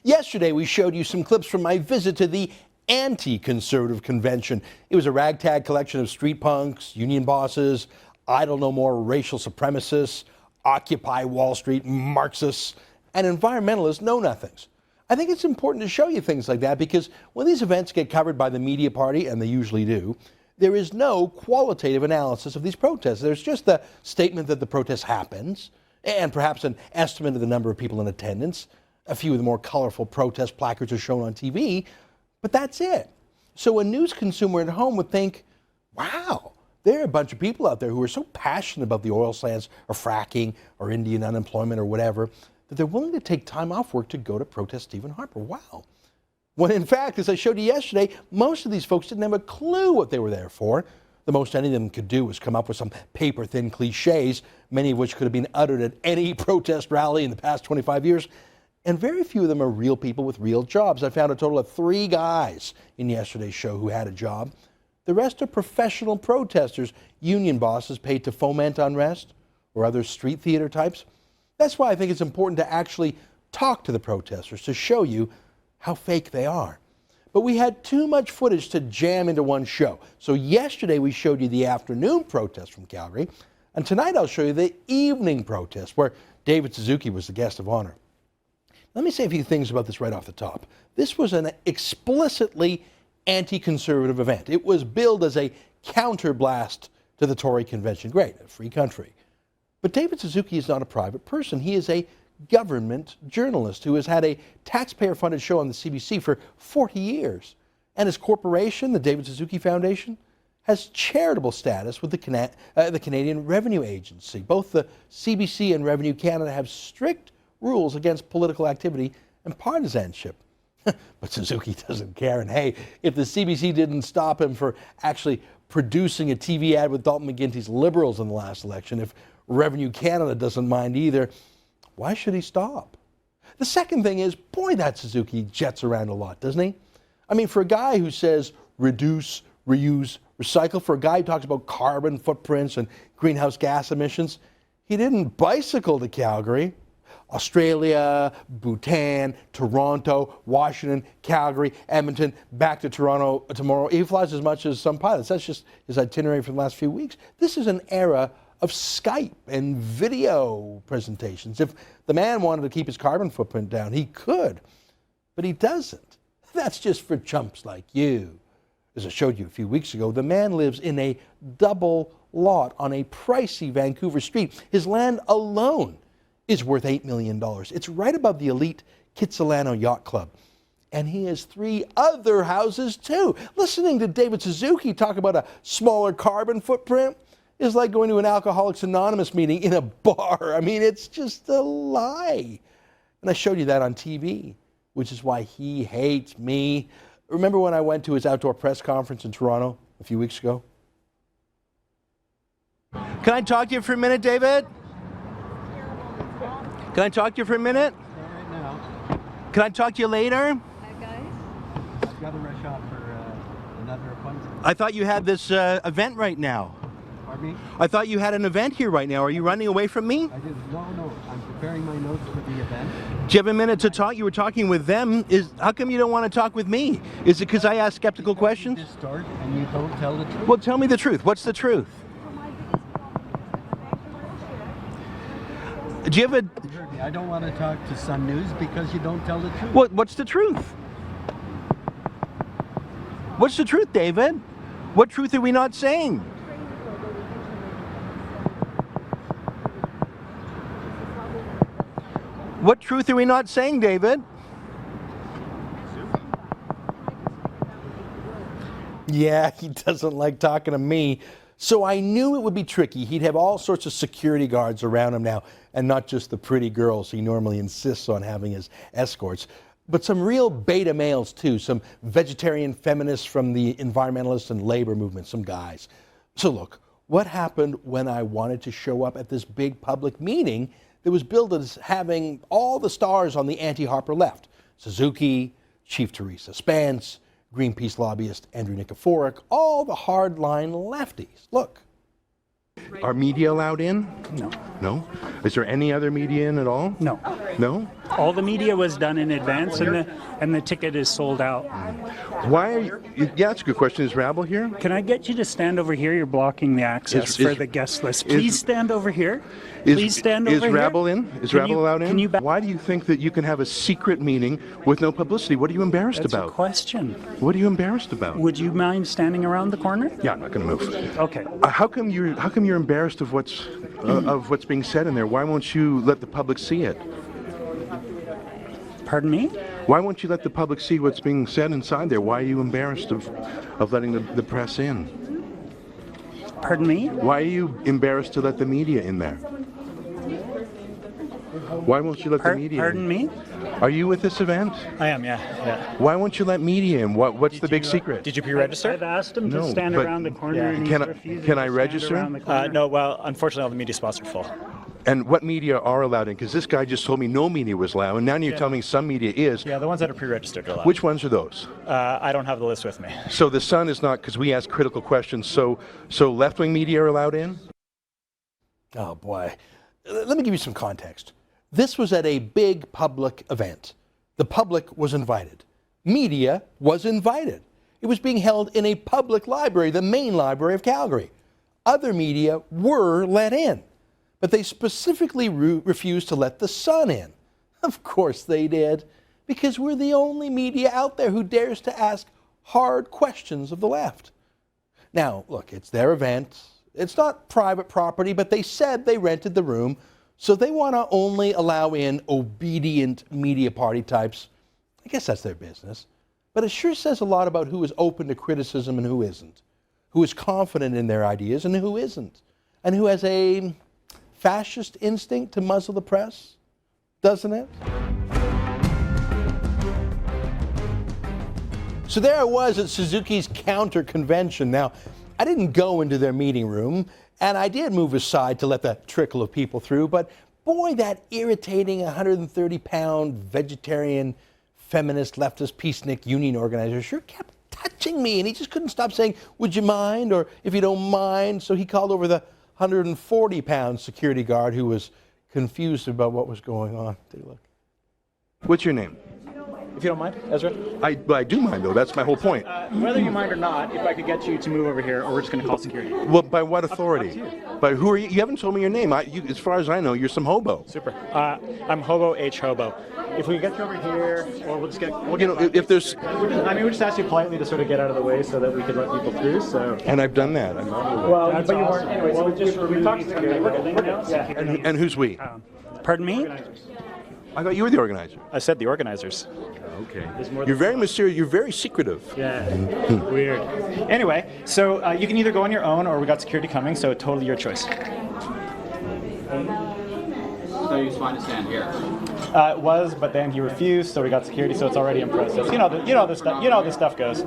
Yesterday, we showed you some clips from my visit to the anti-conservative convention. It was a ragtag collection of street punks, union bosses, idle no more racial supremacists, Occupy Wall Street Marxists, and environmentalist know-nothings. I think it's important to show you things like that because when these events get covered by the media party, and they usually do, there is no qualitative analysis of these protests. There's just the statement that the protest happens, and perhaps an estimate of the number of people in attendance. A few of the more colorful protest placards are shown on TV, but that's it. So a news consumer at home would think, wow, there are a bunch of people out there who are so passionate about the oil sands or fracking or Indian unemployment or whatever that they're willing to take time off work to go to protest Stephen Harper. Wow. When in fact, as I showed you yesterday, most of these folks didn't have a clue what they were there for. The most any of them could do was come up with some paper-thin cliches, many of which could have been uttered at any protest rally in the past 25 years. And very few of them are real people with real jobs. I found a total of 3 guys in yesterday's show who had a job. The rest are professional protesters, union bosses paid to foment unrest or other street theater types. That's why I think it's important to actually talk to the protesters to show you how fake they are. But we had too much footage to jam into one show. So yesterday we showed you the afternoon protest from Calgary, and tonight I'll show you the evening protest where David Suzuki was the guest of honor. Let me say a few things about this right off the top. This was an explicitly anti-conservative event. It was billed as a counterblast to the Tory convention. Great, a free country. But David Suzuki is not a private person. He is a government journalist who has had a taxpayer-funded show on the CBC for 40 years. And his corporation, the David Suzuki Foundation, has charitable status with the Canadian Revenue Agency. Both the CBC and Revenue Canada have strict rules against political activity and partisanship. But Suzuki doesn't care. And hey, if the CBC didn't stop him for actually producing a TV ad with Dalton McGuinty's Liberals in the last election, if Revenue Canada doesn't mind either, why should he stop? The second thing is, boy, that Suzuki jets around a lot, doesn't he? I mean, for a guy who says reduce, reuse, recycle, for a guy who talks about carbon footprints and greenhouse gas emissions, he didn't bicycle to Calgary. Australia, Bhutan, Toronto, Washington, Calgary, Edmonton, back to Toronto tomorrow. He flies as much as some pilots. That's just his itinerary for the last few weeks. This is an era of Skype and video presentations. If the man wanted to keep his carbon footprint down, he could, but he doesn't. That's just for chumps like you. As I showed you a few weeks ago, the man lives in a double lot on a pricey Vancouver street. His land alone is worth $8 million. It's right above the elite Kitsilano Yacht Club. And he has 3 other houses too. Listening to David Suzuki talk about a smaller carbon footprint is like going to an Alcoholics Anonymous meeting in a bar. I mean, it's just a lie. And I showed you that on TV, which is why he hates me. Remember when I went to his outdoor press conference in Toronto a few weeks ago? Can I talk to you for a minute, David? Can I talk to you for a minute? Not right now. Can I talk to you later? Hi, guys. I've got to rush off for another appointment. I thought you had this event right now. Pardon me? I thought you had an event here right now. Are you running away from me? I did. No. I'm preparing my notes for the event. Do you have a minute to talk? You were talking with them. How come you don't want to talk with me? Is it because I ask skeptical questions? You distort and you don't tell the truth. Well, tell me the truth. What's the truth? Do you have a... You heard me. I don't want to talk to Sun News because you don't tell the truth. What's the truth? What's the truth, David? What truth are we not saying? What truth are we not saying, David? Yeah, he doesn't like talking to me. So I knew it would be tricky. He'd have all sorts of security guards around him now, and not just the pretty girls he normally insists on having as escorts, but some real beta males too, some vegetarian feminists from the environmentalist and labor movement, some guys. So look, what happened when I wanted to show up at this big public meeting that was billed as having all the stars on the anti-Harper left? Suzuki, Chief Teresa Spence, Greenpeace lobbyist Andrew Nikiforuk, all the hardline lefties. Look. Are media allowed in? No. No? Is there any other media in at all? No. No? All the media was done in advance, and the ticket is sold out. Why are you? Yeah, that's a good question. Is Rabble here? Can I get you to stand over here? You're blocking the access for the guest list. Please stand over here. Please stand over here. Is Rabble in? Is Rabble allowed in? Can you Why do you think that you can have a secret meeting with no publicity? What are you embarrassed That's about? a question. What are you embarrassed about? Would you mind standing around the corner? Yeah, I'm not going to move. Okay. How come you're embarrassed of what's being said in there? Why won't you let the public see it? Pardon me? Why won't you let the public see what's being said inside there? Why are you embarrassed of letting the press in? Pardon me? Why are you embarrassed to let the media in there? Why won't you let the media in? Pardon me? Are you with this event? I am, yeah. Why won't you let media in? What's the big secret? Did you pre-register? I've asked him No, to stand but- around the corner. And Can he's I- refusing can to I stand register? around the corner. No, well, unfortunately all the media spots are full. And what media are allowed in? Because this guy just told me no media was allowed, and now you're telling me some media is. Yeah, the ones that are pre-registered are allowed. Which ones are those? I don't have the list with me. So the Sun is not, because we ask critical questions, so left-wing media are allowed in? Oh boy. Let me give you some context. This was at a big public event. The public was invited. Media was invited. It was being held in a public library, the main library of Calgary. Other media were let in, but they specifically refused to let the Sun in. Of course they did, because we're the only media out there who dares to ask hard questions of the left. Now, look, it's their event. It's not private property, but they said they rented the room, so they want to only allow in obedient media party types. I guess that's their business. But it sure says a lot about who is open to criticism and who isn't, who is confident in their ideas and who isn't, and who has a fascist instinct to muzzle the press, doesn't it? So there I was at Suzuki's counter convention. Now, I didn't go into their meeting room, and I did move aside to let the trickle of people through, but boy, that irritating 130-pound vegetarian, feminist, leftist, peacenik union organizer sure kept touching me, and he just couldn't stop saying, "Would you mind?" or "If you don't mind." So he called over the 140-pound security guard who was confused about what was going on. Take a look. What's your name? If you don't mind, Ezra? I do mind, though. That's my whole point. Whether you mind or not, if I could get you to move over here, or we're just going to call security. Well, by what authority? By who are you? You haven't told me your name. As far as I know, you're some hobo. Super. I'm Hobo H. Hobo. If we get you over here, or we'll just get... If there's... I mean, we just asked you politely to sort of get out of the way so that we could let people through, so... And I've done that. Well, That's but you awesome. weren't... Anyway, so we talked to security. We're good. Yeah. And who's we? Pardon me? I thought you were the organizer. I said the organizers. Okay. You're very mysterious. You're very secretive. Yeah. Weird. Anyway, so you can either go on your own, or we got security coming, so totally your choice. So you just want to stand here? It was, but then he refused, so we got security, so it's already in process. You know this stuff. You know how this stuff goes.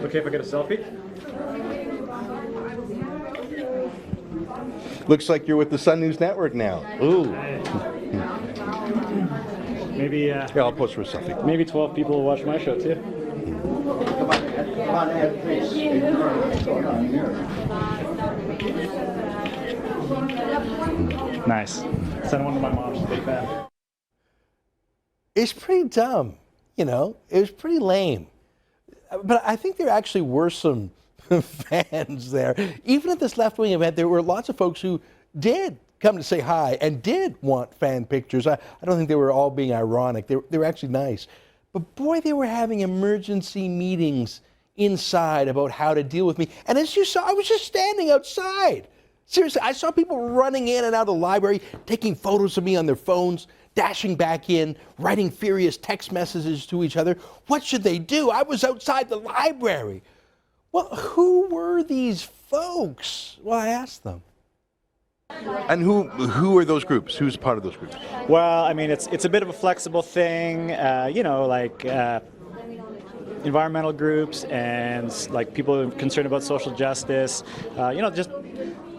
Okay, if I get a selfie. Looks like you're with the Sun News Network now. Ooh. Maybe Yeah, I'll post for a selfie. maybe 12 people will watch my show too. Nice. Send one to my mom. She's a big fan. It's pretty dumb, you know. It was pretty lame. But I think there actually were some fans there. Even at this left-wing event, there were lots of folks who did come to say hi and did want fan pictures. I don't think they were all being ironic. They were actually nice. But boy, they were having emergency meetings inside about how to deal with me. And as you saw, I was just standing outside. Seriously, I saw people running in and out of the library, taking photos of me on their phones, dashing back in, writing furious text messages to each other. What should they do? I was outside the library. Well, who were these folks? Well, I asked them. And who are those groups? Who's part of those groups? Well, I mean, it's a bit of a flexible thing, you know, like environmental groups and like people concerned about social justice. You know, just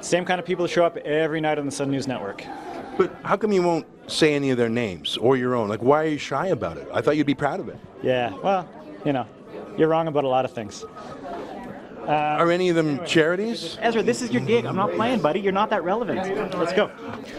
same kind of people who show up every night on the Sun News Network. But how come you won't say any of their names or your own? Like, why are you shy about it? I thought you'd be proud of it. Yeah, well, you know, you're wrong about a lot of things. Are any of them charities? Ezra, this is your gig. I'm not playing, buddy. You're not that relevant. Let's go.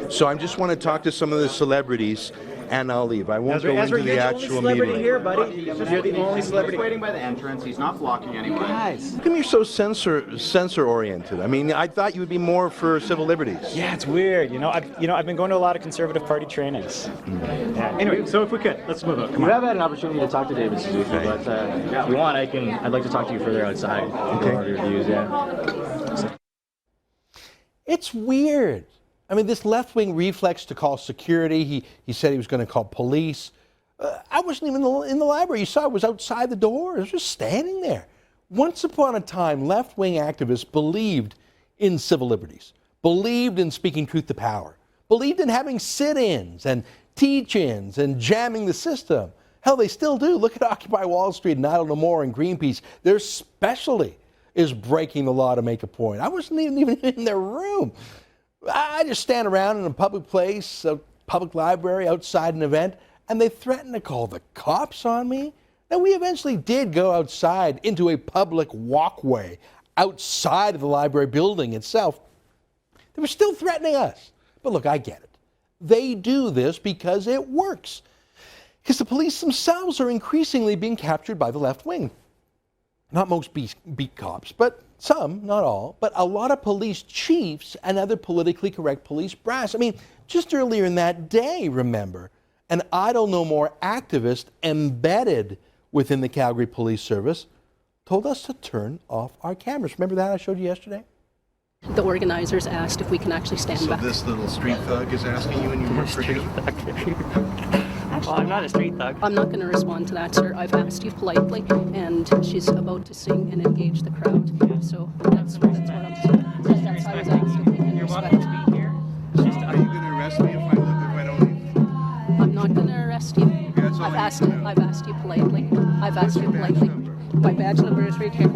So I just want to talk to some of the celebrities, and I'll leave. I won't go Ezra, into the you're the actual only celebrity meeting. here, buddy. You're the only He's celebrity. waiting by the entrance. He's not blocking anyone. Guys. How come you're so censor oriented? I mean, I thought you would be more for civil liberties. Yeah, it's weird. I've been going to a lot of Conservative Party trainings. Yeah. Anyway, so if we could, let's move on. Come You on. have had an opportunity to talk to David Suzuki, but if you want, I'd like to talk to you further outside. Okay. Your views, yeah. It's weird. I mean, this left-wing reflex to call security, he said he was going to call police. I wasn't even in the library. You saw I was outside the door. I was just standing there. Once upon a time, left-wing activists believed in civil liberties, believed in speaking truth to power, believed in having sit-ins and teach-ins and jamming the system. Hell, they still do. Look at Occupy Wall Street and Idle No More and Greenpeace. Their specialty is breaking the law to make a point. I wasn't even in their room. I just stand around in a public place, a public library, outside an event, and they threaten to call the cops on me. Now, we eventually did go outside into a public walkway outside of the library building itself. They were still threatening us. But look, I get it. They do this because it works. Because the police themselves are increasingly being captured by the left wing. Not most beat cops, but some, not all, but a lot of police chiefs and other politically correct police brass. I mean, just earlier in that day, remember, an Idle No More activist embedded within the Calgary Police Service told us to turn off our cameras. Remember that I showed you yesterday? The organizers asked if we can actually stand back. So this little street thug is asking you and you work for him? Well, I'm not a street thug. I'm not going to respond to that, sir. I've asked you politely, and she's about to sing and engage the crowd. So that's what I'm saying. That's how I was asked if we can respect. Are you going to arrest me if I don't leave? I'm not going to arrest you. that's all I've I asked need you. to know. I've asked you politely. I've asked you your badge politely. number? My badge number is right here.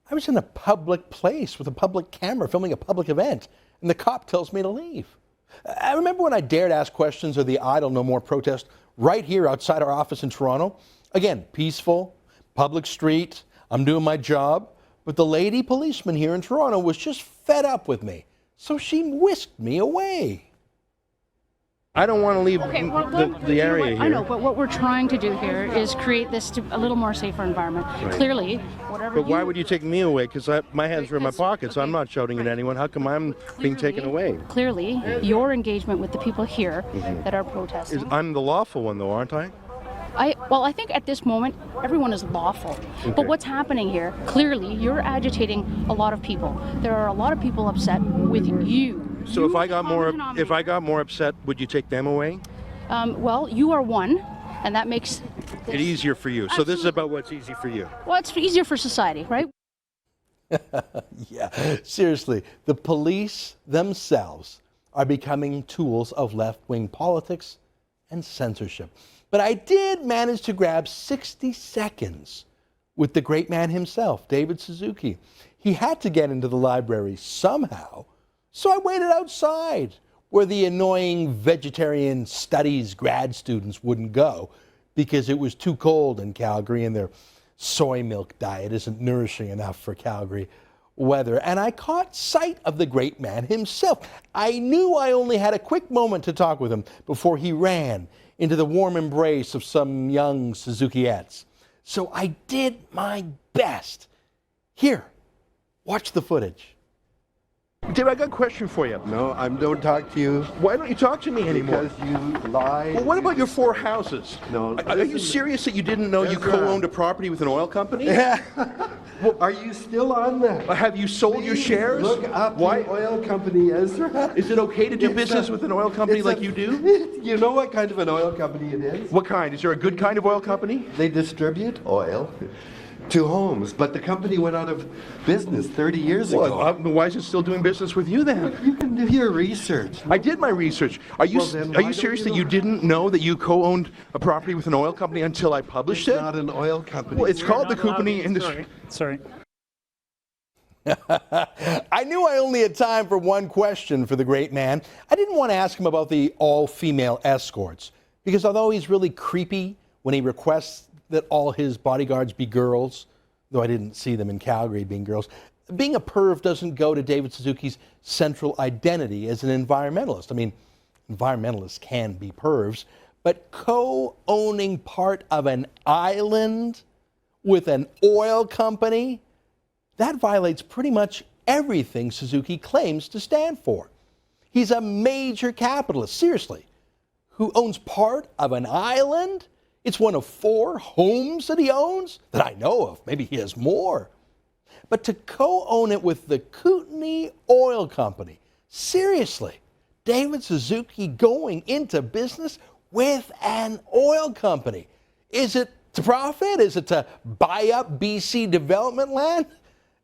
I was in a public place with a public camera filming a public event, and the cop tells me to leave. I remember when I dared ask questions of the Idle No More protest right here outside our office in Toronto. Again, peaceful, public street, I'm doing my job. But the lady policeman here in Toronto was just fed up with me, so she whisked me away. I don't want to leave the area here. I know, but what we're trying to do here is create this to a little more safer environment. Right. Clearly, whatever. But why would you take me away? Because my hands are in my pockets. I'm not shouting at anyone. How come I'm being taken away? Clearly, your engagement with the people here that are protesting. I'm the lawful one, though, aren't I? I think at this moment, everyone is lawful. Okay. But what's happening here, clearly, you're agitating a lot of people. There are a lot of people upset with you. So if I got more upset, would you take them away? Well, you are one, and that makes It easier for you. So this is about what's easy for you. well, it's easier for society, right? Yeah, seriously, the police themselves are becoming tools of left-wing politics and censorship. But I did manage to grab 60 seconds with the great man himself, David Suzuki. He had to get into the library somehow, so I waited outside where the annoying vegetarian studies grad students wouldn't go because it was too cold in Calgary and their soy milk diet isn't nourishing enough for Calgary weather. And I caught sight of the great man himself. I knew I only had a quick moment to talk with him before he ran into the warm embrace of some young SUZUKI'S. So I did my best. Here, watch the footage. Dave, I got a question for you. No, I don't talk to you Why don't you talk to me anymore? because you lie. Well, what about your 4 houses? No, Are you serious that you didn't know you Ezra. co-owned a property with an oil company? Yeah. Are you still on that? Have you sold your Please shares? Look up Why? the oil company, Ezra. Is it okay to do business with an oil company like you do? You know what kind of an oil company it is? What kind? Is there a good kind of oil company? They distribute oil to homes, but the company went out of business 30 years ago. Well, why is it still doing business with you then? You can do your research. I did my research. Are you Well, then are why you don't serious you that you know? didn't know that you co-owned a property with an oil company until I published It's it? not an oil company. Well, it's called the company industry. Sorry. I knew I only had time for one question for the great man. I didn't want to ask him about the all-female escorts, because although he's really creepy when he requests that all his bodyguards be girls, though I didn't see them in Calgary being girls. Being a perv doesn't go to David Suzuki's central identity as an environmentalist. I mean, environmentalists can be pervs, but co-owning part of an island with an oil company, that violates pretty much everything Suzuki claims to stand for. He's a major capitalist, seriously, who owns part of an island. It's one of 4 homes that he owns that I know of. Maybe he has more. But to co-own it with the Kootenay Oil Company, seriously, David Suzuki going into business with an oil company. Is it to profit? Is it to buy up BC development land?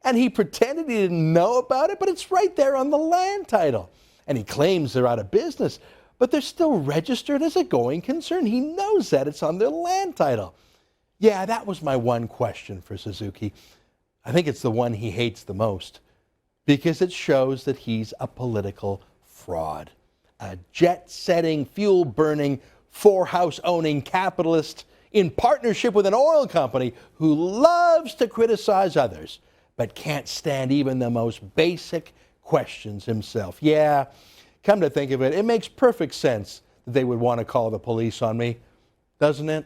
And he pretended he didn't know about it, but it's right there on the land title. And he claims they're out of business, but they're still registered as a going concern. He knows that it's on their land title. Yeah, that was my one question for Suzuki. I think it's the one he hates the most because it shows that he's a political fraud, a jet-setting, fuel-burning, 4-house-owning capitalist in partnership with an oil company who loves to criticize others but can't stand even the most basic questions himself. Yeah, come to think of it, it makes perfect sense that they would want to call the police on me, doesn't it?